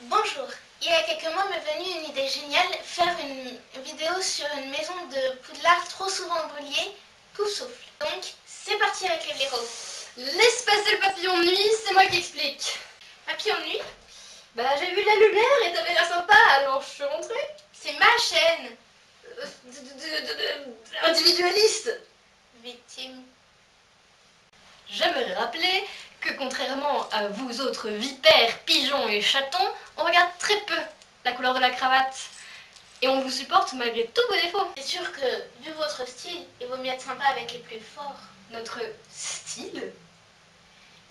Bonjour, il y a quelques mois m'est venue une idée géniale, faire une vidéo sur une maison de Poudlard trop souvent oubliée, Poufsouffle. Donc, c'est parti avec les blaireaux. Laisse passer le papillon de nuit, c'est moi qui explique. Papillon de nuit? Bah j'ai vu la lumière et t'avais l'air sympa, alors je suis rentrée. C'est ma chaîne. Individualiste. Victime. J'aimerais rappeler que contrairement à vous autres vipères, pigeons et chatons, on regarde très peu la couleur de la cravate. Et on vous supporte malgré tous vos défauts. C'est sûr que, vu votre style, il vaut mieux être sympa avec les plus forts. Notre style?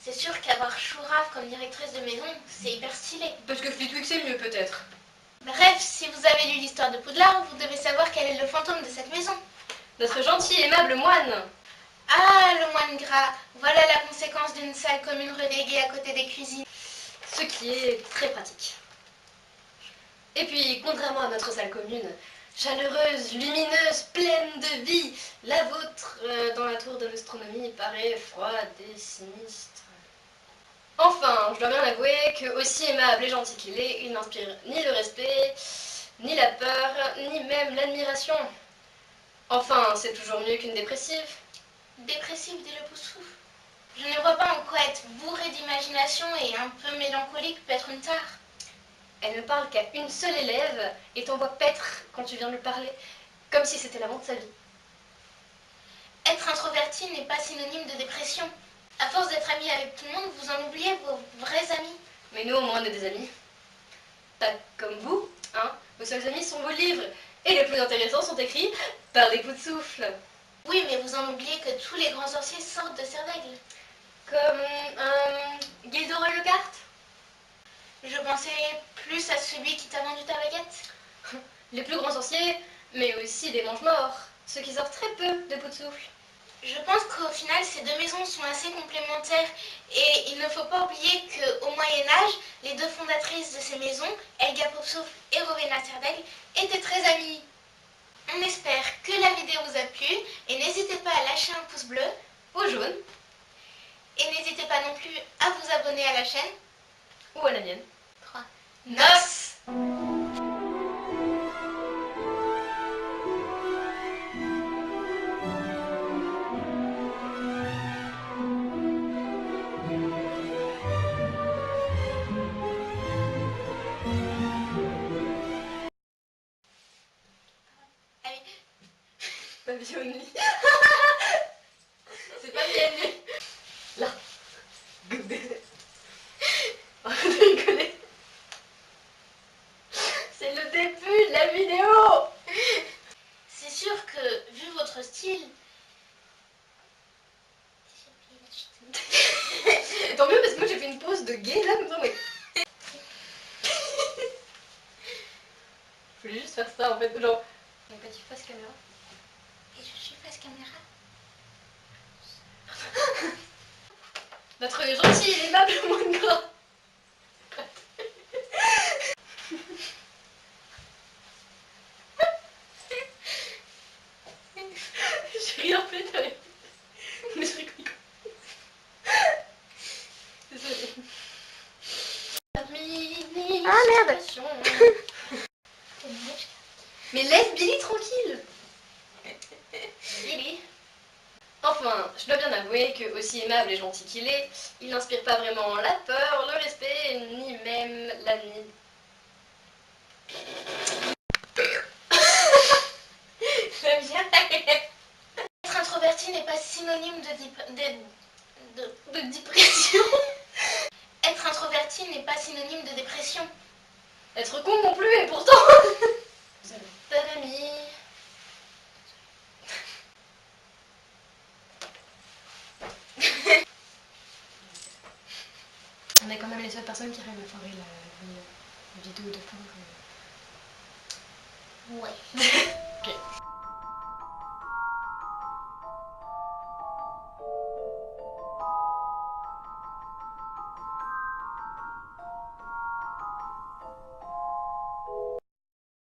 C'est sûr qu'avoir Chourave comme directrice de maison, c'est hyper stylé. Parce que Flitwick c'est mieux peut-être. Bref, si vous avez lu l'histoire de Poudlard, vous devez savoir quel est le fantôme de cette maison. Notre gentil et aimable moine. Ah, le moine gras, voilà la conséquence d'une salle commune reléguée à côté des cuisines. Ce qui est très pratique. Et puis, contrairement à notre salle commune, chaleureuse, lumineuse, pleine de vie, la vôtre, dans la tour de l'astronomie, paraît froide et sinistre. Enfin, je dois bien avouer que, aussi aimable et gentil qu'il est, il n'inspire ni le respect, ni la peur, ni même l'admiration. Enfin, c'est toujours mieux qu'une dépressive. Dépressive dit le Poufsouffle. Je ne vois pas en quoi être bourré d'imagination et un peu mélancolique peut être une tare. Elle ne parle qu'à une seule élève et t'envoie paître quand tu viens lui parler, comme si c'était l'amant de sa vie. Être introverti n'est pas synonyme de dépression. À force d'être ami avec tout le monde, vous en oubliez vos vrais amis. Mais nous, au moins, on est des amis. Pas comme vous, hein. Vos seuls amis sont vos livres, et les plus intéressants sont écrits par des Poufsouffle. Oui, mais vous en oubliez que tous les grands sorciers sortent de Serdaigle. Comme Gilderoy Lockhart. Je pensais plus à celui qui t'a vendu ta baguette. Les plus grands sorciers, mais aussi des mange-morts, ceux qui sortent très peu de Poufsouffle. Je pense qu'au final, ces deux maisons sont assez complémentaires et il ne faut pas oublier qu'au Moyen-Âge, les deux fondatrices de ces maisons, Helga Poufsouffle et Rowena Serdaigle, étaient très amies. On espère que la vidéo vous a plu et n'hésitez pas à lâcher un pouce bleu Ou jaune, et n'hésitez pas non plus à vous abonner à la chaîne. ou à la mienne. 3. Noce! Allez. Papillon de nuit. C'est pas bien nuit. Là. Arrête de rigoler. C'est le début de la vidéo. C'est sûr que, vu votre style... Tant mieux parce que moi j'ai fait une pause de gay là, comme ça, mais... Je voulais juste faire ça en fait, genre... On pas dit face caméra. Et je suis face caméra. Notre gentil et aimable moine gras. Je ris un peu derrière. Mais je rigole. Désolée. Ah, merde. Mais laisse Billy tranquille. Billy. Enfin, je dois bien avouer que, aussi aimable et gentil qu'il est, il n'inspire pas vraiment la peur, le respect, ni même l'admiration. J'aime bien. Être introverti n'est pas synonyme de dépression. Être introverti n'est pas synonyme de dépression. Être con non plus, et pourtant... Vous avez pas d'amis. On est quand même les seules personnes qui arrivent à foirer la vidéo de fond. Ouais.